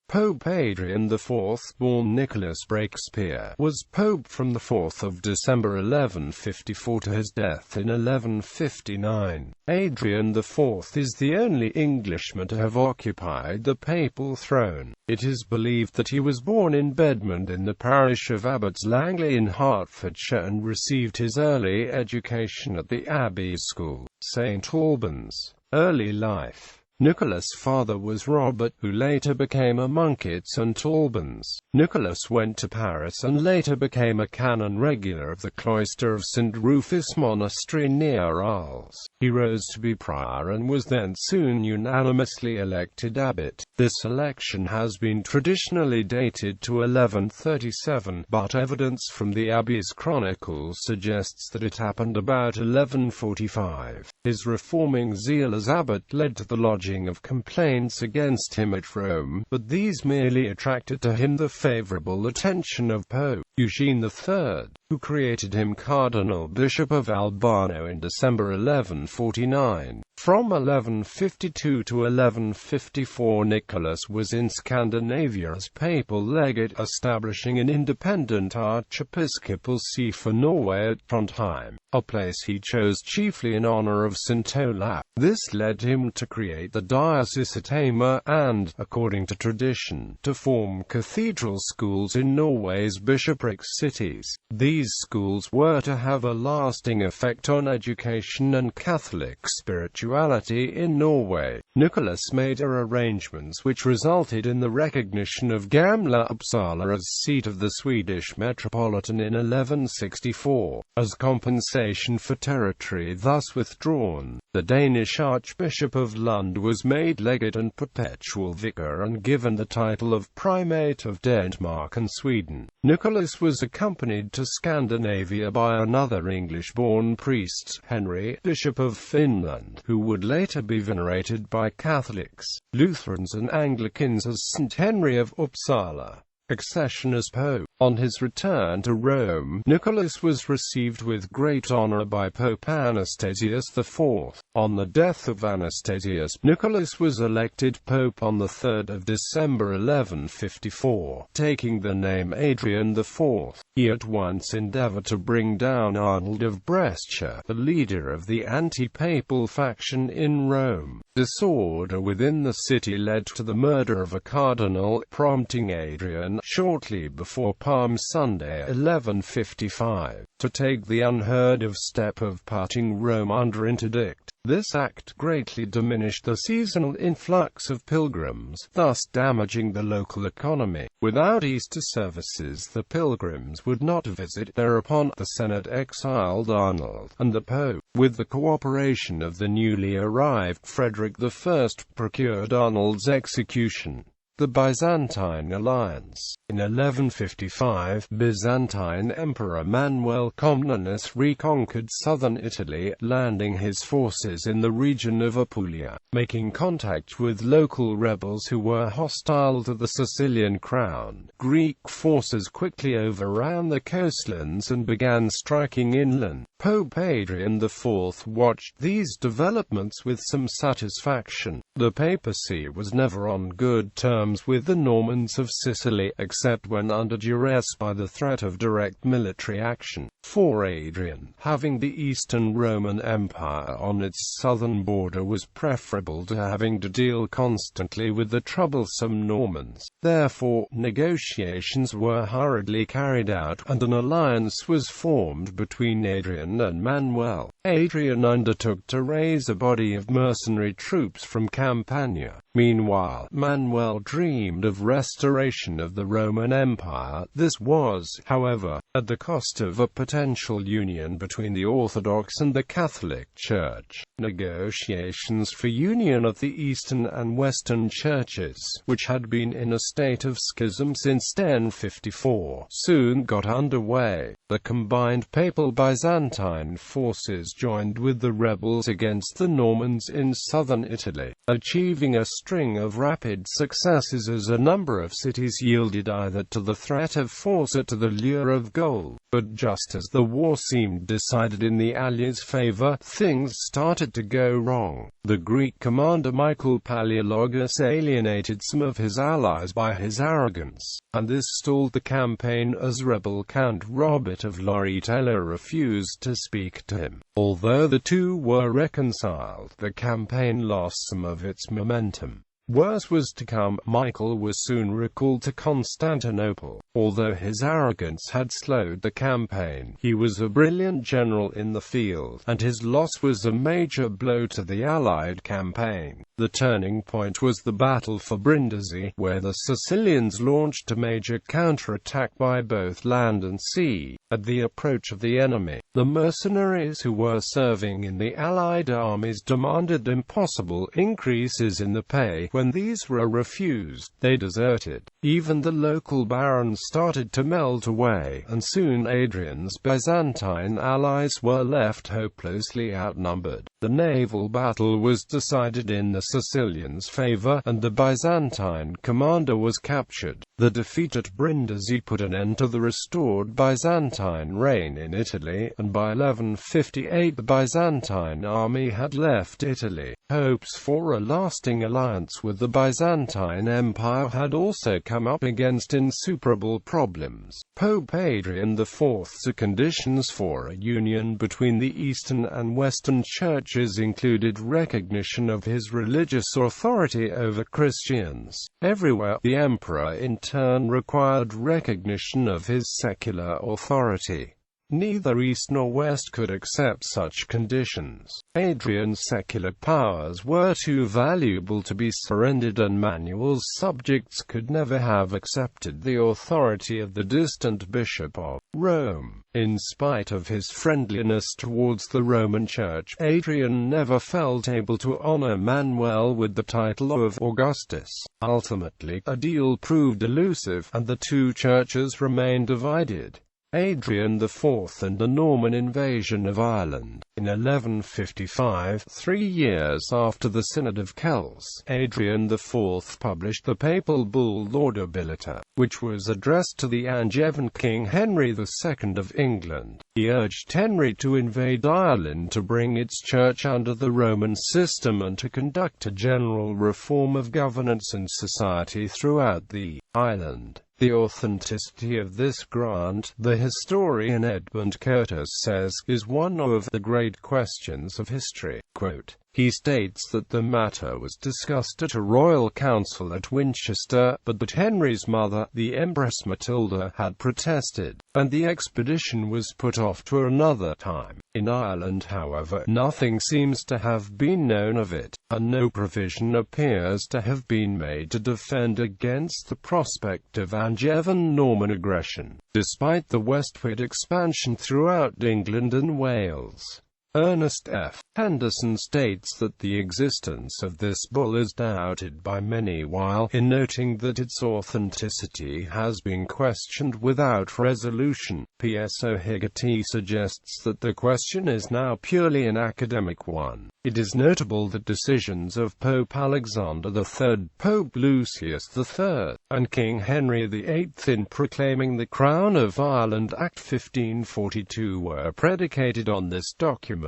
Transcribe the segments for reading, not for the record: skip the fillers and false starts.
Pope Adrian IV, born Nicholas Breakspear, was pope from the 4th of December 1154 to his death in 1159. Adrian IV is the only Englishman to have occupied the papal throne. It is believed that he was born in Bedmond in the parish of Abbots Langley in Hertfordshire and received his early education at the Abbey School, St. Albans. Early life. Nicholas' father was Robert, who later became a monk at St. Albans. Nicholas went to Paris and later became a canon regular of the cloister of St. Rufus Monastery near Arles. He rose to be prior and was then soon unanimously elected abbot. This election has been traditionally dated to 1137, but evidence from the Abbey's chronicles suggests that it happened about 1145. His reforming zeal as abbot led to the lodging of complaints against him at Rome, but these merely attracted to him the favorable attention of Pope Eugene III, who created him Cardinal Bishop of Albano in December 1149. From 1152 to 1154 Nicholas was in Scandinavia as papal legate, establishing an independent archiepiscopal see for Norway at Trondheim, a place he chose chiefly in honor of St. Olaf. This led him to create the diocese at Hamar and, according to tradition, to form cathedral schools in Norway's bishopric cities. These schools were to have a lasting effect on education and Catholic spirituality in Norway. Nicholas made arrangements which resulted in the recognition of Gamla Uppsala as seat of the Swedish Metropolitan in 1164. As compensation for territory thus withdrawn, the Danish Archbishop of Lund was made legate and perpetual vicar and given the title of Primate of Denmark and Sweden. Nicholas was accompanied to Scandinavia by another English-born priest, Henry, Bishop of Finland, who would later be venerated by Catholics, Lutherans and Anglicans as St. Henry of Uppsala. Accession as Pope. On his return to Rome, Nicholas was received with great honor by Pope Anastasius IV. On the death of Anastasius, Nicholas was elected Pope on the 3rd of December 1154, taking the name Adrian IV. He at once endeavored to bring down Arnold of Brescia, the leader of the anti-papal faction in Rome. Disorder within the city led to the murder of a cardinal, prompting Adrian, shortly before Palm Sunday 1155, to take the unheard-of step of putting Rome under interdict. This act greatly diminished the seasonal influx of pilgrims, thus damaging the local economy. Without Easter services, the pilgrims would not visit. Thereupon, the Senate exiled Arnold, and the Pope, with the cooperation of the newly arrived Frederick I, procured Arnold's execution. The Byzantine Alliance. In 1155, Byzantine Emperor Manuel Comnenus reconquered southern Italy, landing his forces in the region of Apulia, making contact with local rebels who were hostile to the Sicilian crown. Greek forces quickly overran the coastlands and began striking inland. Pope Adrian IV watched these developments with some satisfaction. The papacy was never on good terms with the Normans of Sicily, except when under duress by the threat of direct military action. For Adrian, having the Eastern Roman Empire on its southern border was preferable to having to deal constantly with the troublesome Normans. Therefore, negotiations were hurriedly carried out, and an alliance was formed between Adrian and Manuel. Adrian undertook to raise a body of mercenary troops from Campania. Meanwhile, Manuel dreamed of restoration of the Roman Empire. This was, however, at the cost of a potential union between the Orthodox and the Catholic Church. Negotiations for union of the Eastern and Western churches, which had been in a state of schism since 1054, soon got underway. The combined papal Byzantine forces joined with the rebels against the Normans in southern Italy, achieving a string of rapid successes as a number of cities yielded either to the threat of force or to the lure of gold. But just as the war seemed decided in the Allies' favour, things started to go wrong. The Greek commander Michael Palaiologos alienated some of his allies by his arrogance, and this stalled the campaign as rebel Count Robert of Loritello refused to speak to him. Although the two were reconciled, the campaign lost some of its momentum. Worse was to come. Michael was soon recalled to Constantinople. Although his arrogance had slowed the campaign, he was a brilliant general in the field, and his loss was a major blow to the Allied campaign. The turning point was the battle for Brindisi, where the Sicilians launched a major counterattack by both land and sea. At the approach of the enemy, the mercenaries who were serving in the Allied armies demanded impossible increases in the pay. When these were refused, they deserted. Even the local barons started to melt away, and soon Adrian's Byzantine allies were left hopelessly outnumbered. The naval battle was decided in the Sicilians' favour, and the Byzantine commander was captured. The defeat at Brindisi put an end to the restored Byzantine reign in Italy, and by 1158 the Byzantine army had left Italy. Hopes for a lasting alliance with the Byzantine Empire had also come up against insuperable problems. Pope Adrian IV's conditions for a union between the Eastern and Western churches included recognition of his religious authority over Christians. Everywhere, the emperor in turn required recognition of his secular authority. Neither East nor West could accept such conditions. Adrian's secular powers were too valuable to be surrendered, and Manuel's subjects could never have accepted the authority of the distant Bishop of Rome. In spite of his friendliness towards the Roman Church, Adrian never felt able to honor Manuel with the title of Augustus. Ultimately, a deal proved elusive, and the two churches remained divided. Adrian IV and the Norman invasion of Ireland. In 1155, 3 years after the Synod of Kells, Adrian IV published the papal bull Laudabilita, which was addressed to the Angevin King Henry II of England. He urged Henry to invade Ireland to bring its church under the Roman system and to conduct a general reform of governance and society throughout the island. The authenticity of this grant, the historian Edmund Curtis says, is one of the great questions of history. Quote, he states that the matter was discussed at a royal council at Winchester, but that Henry's mother, the Empress Matilda, had protested, and the expedition was put off to another time. In Ireland, however, nothing seems to have been known of it, and no provision appears to have been made to defend against the prospect of Angevin Norman aggression, despite the westward expansion throughout England and Wales. Ernest F. Henderson states that the existence of this bull is doubted by many, while, in noting that its authenticity has been questioned without resolution, P.S. O'Higgity suggests that the question is now purely an academic one. It is notable that decisions of Pope Alexander III, Pope Lucius III, and King Henry VIII in proclaiming the Crown of Ireland Act 1542 were predicated on this document.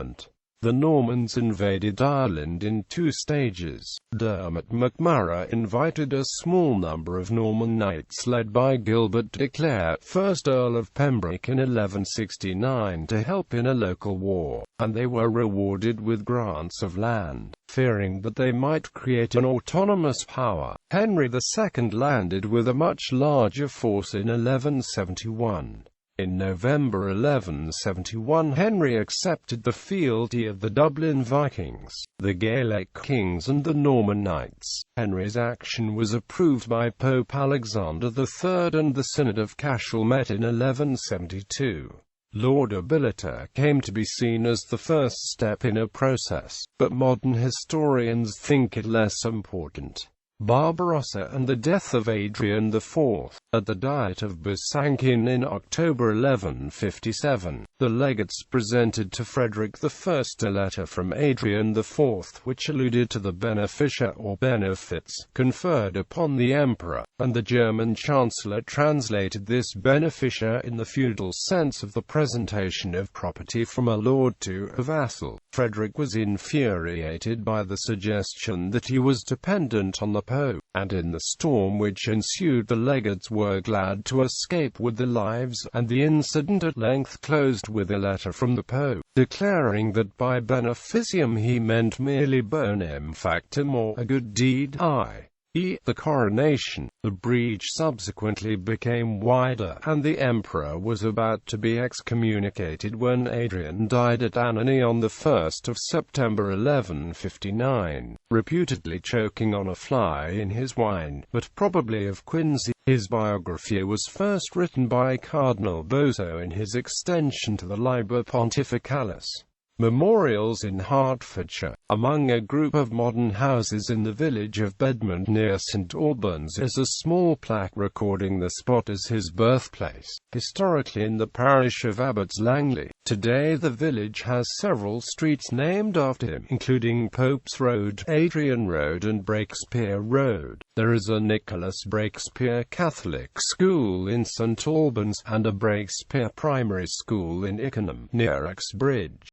The Normans invaded Ireland in 2 stages. Dermot MacMurrough invited a small number of Norman knights led by Gilbert de Clare, 1st Earl of Pembroke in 1169, to help in a local war, and they were rewarded with grants of land. Fearing that they might create an autonomous power, Henry II landed with a much larger force in 1171. In November 1171, Henry accepted the fealty of the Dublin Vikings, the Gaelic kings and the Norman knights. Henry's action was approved by Pope Alexander III, and the Synod of Cashel met in 1172. Laudabilita came to be seen as the first step in a process, but modern historians think it less important. Barbarossa and the death of Adrian IV. At the Diet of Byzantine in October 1157, the legates presented to Frederick I a letter from Adrian IV which alluded to the beneficia or benefits conferred upon the emperor, and the German chancellor translated this beneficia in the feudal sense of the presentation of property from a lord to a vassal. Frederick was infuriated by the suggestion that he was dependent on the Pope, and in the storm which ensued the legates were glad to escape with their lives, and the incident at length closed with a letter from the Pope, declaring that by beneficium he meant merely bonum factum, or a good deed, i.e. the coronation. The breach subsequently became wider, and the emperor was about to be excommunicated when Adrian died at Anagni on 1 September 1159, reputedly choking on a fly in his wine, but probably of quinsy. His biography was first written by Cardinal Boso in his extension to the Liber Pontificalis. Memorials in Hertfordshire. Among a group of modern houses in the village of Bedmond near St Albans is a small plaque recording the spot as his birthplace, historically in the parish of Abbots Langley. Today the village has several streets named after him, including Pope's Road, Adrian Road and Breakspear Road. There is a Nicholas Breakspear Catholic School in St Albans, and a Breakspear Primary School in Ickenham, near Uxbridge.